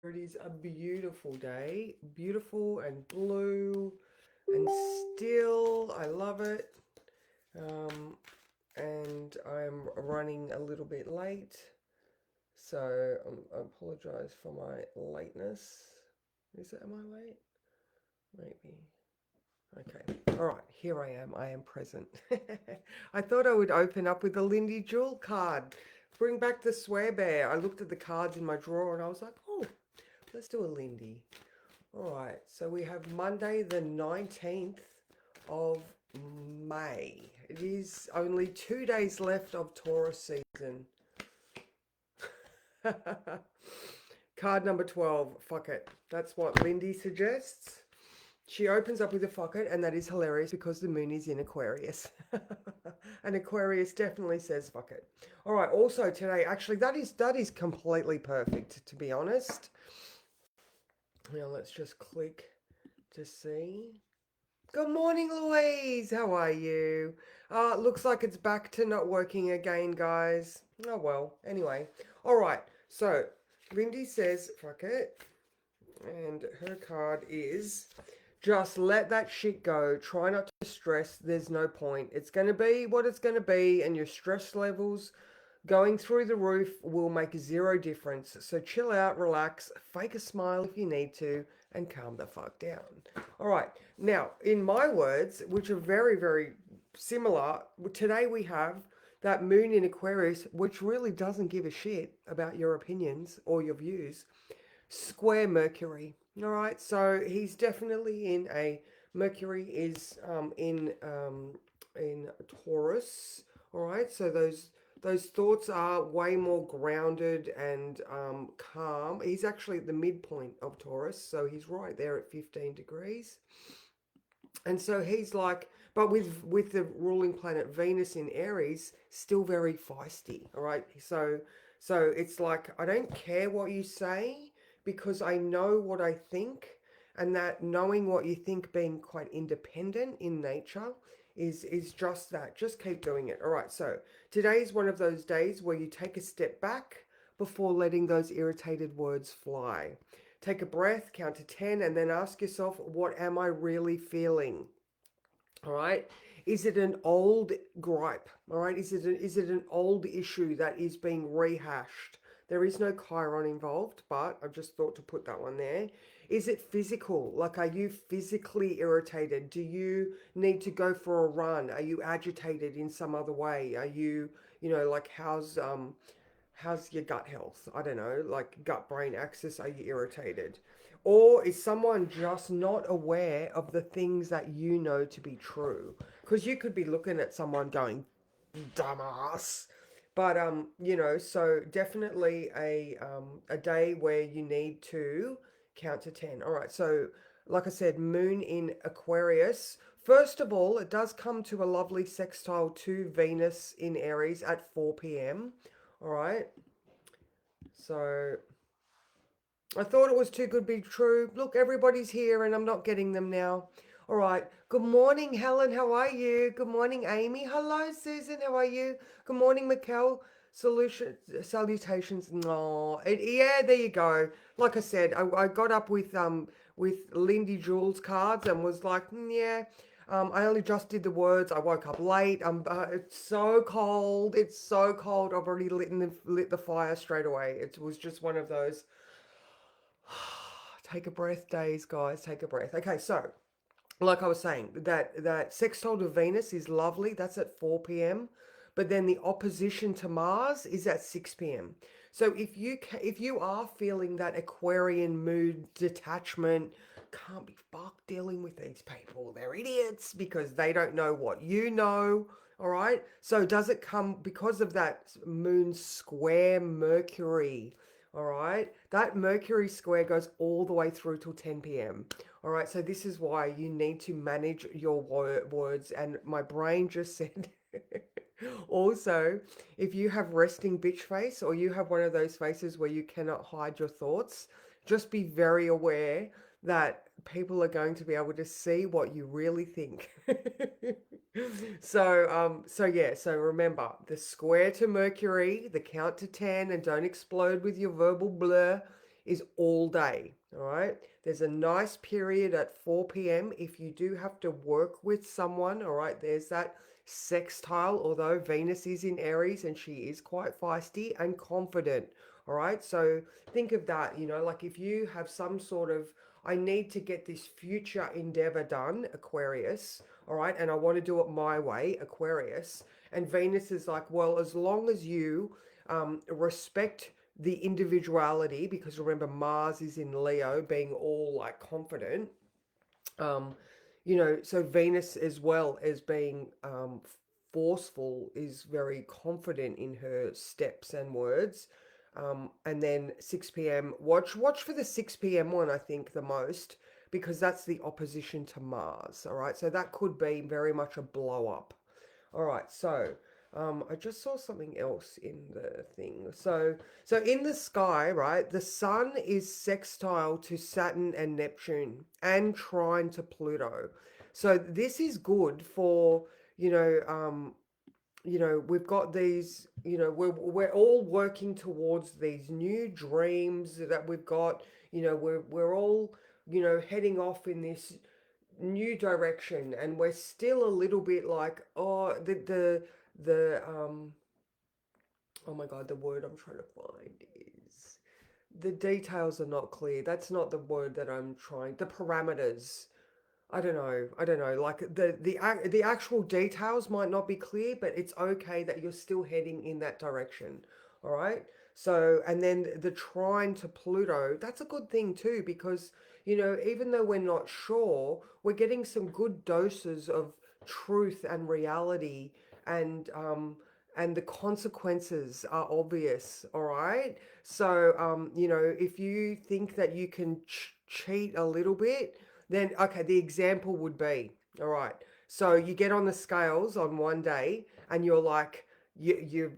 It is a beautiful day, beautiful and blue and still. I love it. Um, and I'm running a little bit late, so I apologize for my lateness. Am I late? Maybe. Okay. All right. Here I am. I am present. I thought I would open up with a Lindy Jewel card. Bring back the swear bear. I looked at the cards in my drawer and I was like, oh, let's do a Lindy. All right, so we have Monday, the 19th of May. It is only 2 days left of Taurus season. Card number 12, fuck it. That's what Lindy suggests. She opens up with a fuck it, and that is hilarious because the moon is in Aquarius. And Aquarius definitely says fuck it. All right, also today, actually, that is completely perfect, to be honest. Now let's just click to see. Good morning, Louise. How are you? Looks like it's back to not working again, guys. Oh well. Anyway, all right. So Lindy says, "Fuck it," and her card is just let that shit go. Try not to stress. There's no point. It's going to be what it's going to be, and your stress levels going through the roof will make zero difference. So chill out, relax, fake a smile if you need to, and calm the fuck down. All right. Now, in my words, which are very, very similar, today we have that moon in Aquarius, which really doesn't give a shit about your opinions or your views, square Mercury. All right. So he's definitely in a Mercury is in Taurus. All right. So those thoughts are way more grounded and calm. He's actually at the midpoint of Taurus, so he's right there at 15 degrees. And so he's like, but with the ruling planet Venus in Aries, still very feisty. All right, so it's like I don't care what you say because I know what I think, and that knowing what you think, being quite independent in nature, is just that. Just keep doing it. All right. So today is one of those days where you take a step back before letting those irritated words fly. Take a breath, count to 10, and then ask yourself, what am I really feeling? All right. Is it an old gripe? All right. Is it an old issue that is being rehashed? There is no Chiron involved, but I've just thought to put that one there. Is it physical? Like, are you physically irritated? Do you need to go for a run? Are you agitated in some other way? Are you, like how's your gut health? I don't know, like gut brain axis, are you irritated? Or is someone just not aware of the things that you know to be true? Because you could be looking at someone going, dumbass. But so definitely a day where you need to count to 10. All right. So like I said, moon in Aquarius. First of all, it does come to a lovely sextile to Venus in Aries at 4 p.m. All right. So I thought it was too good to be true. Look, everybody's here and I'm not getting them now. All right. Good morning, Helen. How are you? Good morning, Amy. Hello, Susan. How are you? Good morning, Mikkel. Salutations. No, yeah, there you go. Like I said, I got up with Lindy Jules cards and was like, yeah. I only just did the words. I woke up late. It's so cold. It's so cold. I've already lit the fire straight away. It was just one of those. Take a breath days, guys. Take a breath. Okay, so like I was saying, that sextile to Venus is lovely. That's at 4 p.m. But then the opposition to Mars is at 6 p.m. So if you are feeling that Aquarian mood detachment, can't be fucked dealing with these people. They're idiots because they don't know what you know. All right. So does it come because of that moon square Mercury? All right. That Mercury square goes all the way through till 10 p.m. All right, so this is why you need to manage your words. And my brain just said, also, if you have resting bitch face or you have one of those faces where you cannot hide your thoughts, just be very aware that people are going to be able to see what you really think. So yeah, so remember the square to Mercury, the count to 10, and don't explode with your verbal blur is all day. All right. There's a nice period at 4 p.m. if you do have to work with someone. All right. There's that sextile, although Venus is in Aries and she is quite feisty and confident. All right. So think of that, like if you have some sort of, I need to get this future endeavor done, Aquarius. All right. And I want to do it my way, Aquarius. And Venus is like, well, as long as you respect the individuality, because remember, Mars is in Leo, being all like confident. Um, so Venus, as well as being forceful, is very confident in her steps and words. And then 6 p.m. Watch for the 6 p.m. one, I think, the most, because that's the opposition to Mars. All right, so that could be very much a blow up. All right, so I just saw something else in the thing. So in the sky, right, the sun is sextile to Saturn and Neptune and trine to Pluto. So this is good for, you know, um, we've got these, we're all working towards these new dreams that we've got. We're all, heading off in this new direction, and we're still a little bit like, oh, the oh my god, the word I'm trying to find is, the details are not clear. That's not the word that I'm trying, the parameters. I don't know. I don't know. Like the actual details might not be clear, but it's okay that you're still heading in that direction. All right. So, and then the trine to Pluto, that's a good thing too, because, even though we're not sure, we're getting some good doses of truth and reality, and the consequences are obvious. All right. So, if you think that you can cheat a little bit, then okay, the example would be, all right, so you get on the scales on one day and you're like, you've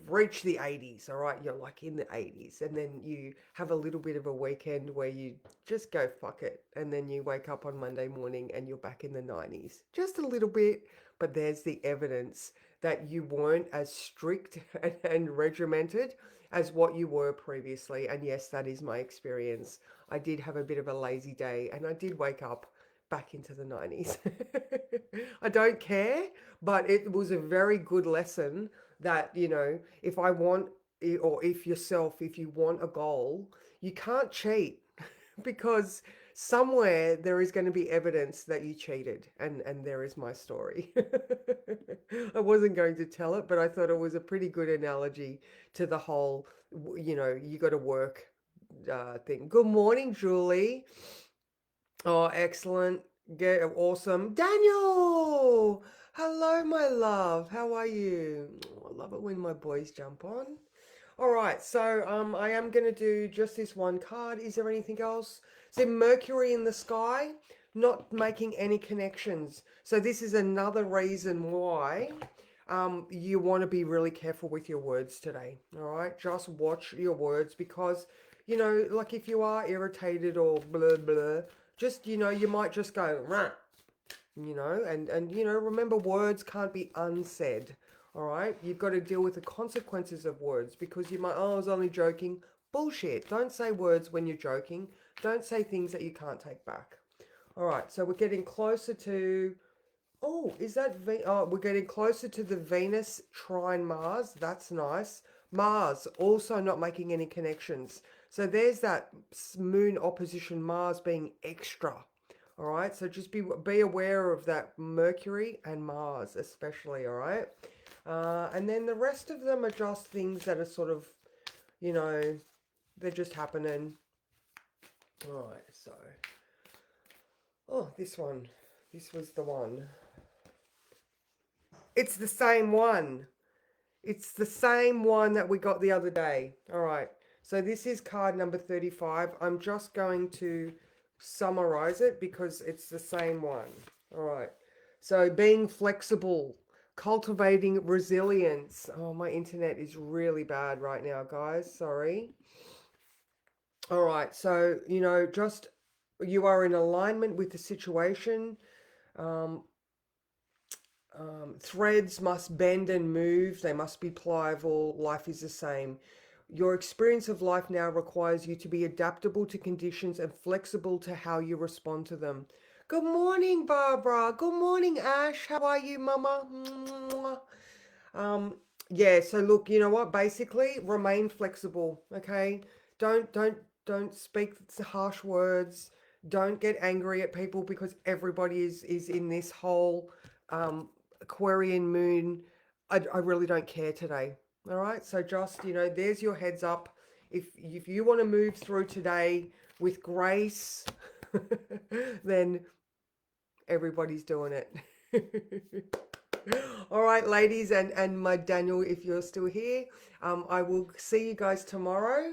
reached the 80s, all right, you're like in the 80s, and then you have a little bit of a weekend where you just go fuck it, and then you wake up on Monday morning and you're back in the 90s, just a little bit, but there's the evidence that you weren't as strict and regimented as what you were previously. And yes, that is my experience. I did have a bit of a lazy day and I did wake up back into the 90s. I don't care, but it was a very good lesson that, if I want, or if you want a goal, you can't cheat because somewhere there is going to be evidence that you cheated, and there is my story. I wasn't going to tell it, but I thought it was a pretty good analogy to the whole, you got to work thing. Good morning, Julie. Oh, excellent. Get awesome. Daniel! Hello, my love. How are you? Oh, I love it when my boys jump on. All right, so I am going to do just this one card. Is there anything else? So Mercury in the sky, not making any connections. So this is another reason why you want to be really careful with your words today. All right, just watch your words, because, like if you are irritated or blah blah, just, you might just go, rah, and remember, words can't be unsaid. All right, you've got to deal with the consequences of words, because you might, oh, I was only joking. Bullshit. Don't say words when you're joking. Don't say things that you can't take back. All right, so we're getting closer to, oh, is that oh, we're getting closer to the Venus trine Mars. That's nice. Mars also not making any connections. So there's that moon opposition Mars being extra. All right, so just be aware of that Mercury and Mars especially. All right, and then the rest of them are just things that are sort of, they're just happening. All right, so, oh, this one, this was the one. It's the same one. It's the same one that we got the other day. All right. So this is card number 35. I'm just going to summarize it because it's the same one. All right. So being flexible, cultivating resilience. Oh, my internet is really bad right now, guys. Sorry. All right. So, just you are in alignment with the situation. Um, threads must bend and move. They must be pliable. Life is the same. Your experience of life now requires you to be adaptable to conditions and flexible to how you respond to them. Good morning, Barbara. Good morning, Ash. How are you, Mama? Mwah. Um, yeah, so look, you know what? Basically, remain flexible, okay? Don't speak harsh words. Don't get angry at people because everybody is in this whole Aquarian moon. I really don't care today. All right? So just, there's your heads up. If you want to move through today with grace, then everybody's doing it. All right, ladies, and my Daniel, if you're still here, I will see you guys tomorrow.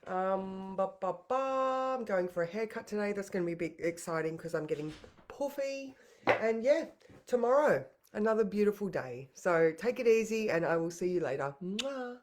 I'm going for a haircut today. That's going to be a bit exciting because I'm getting puffy. And yeah, tomorrow, another beautiful day. So take it easy, and I will see you later. Mwah.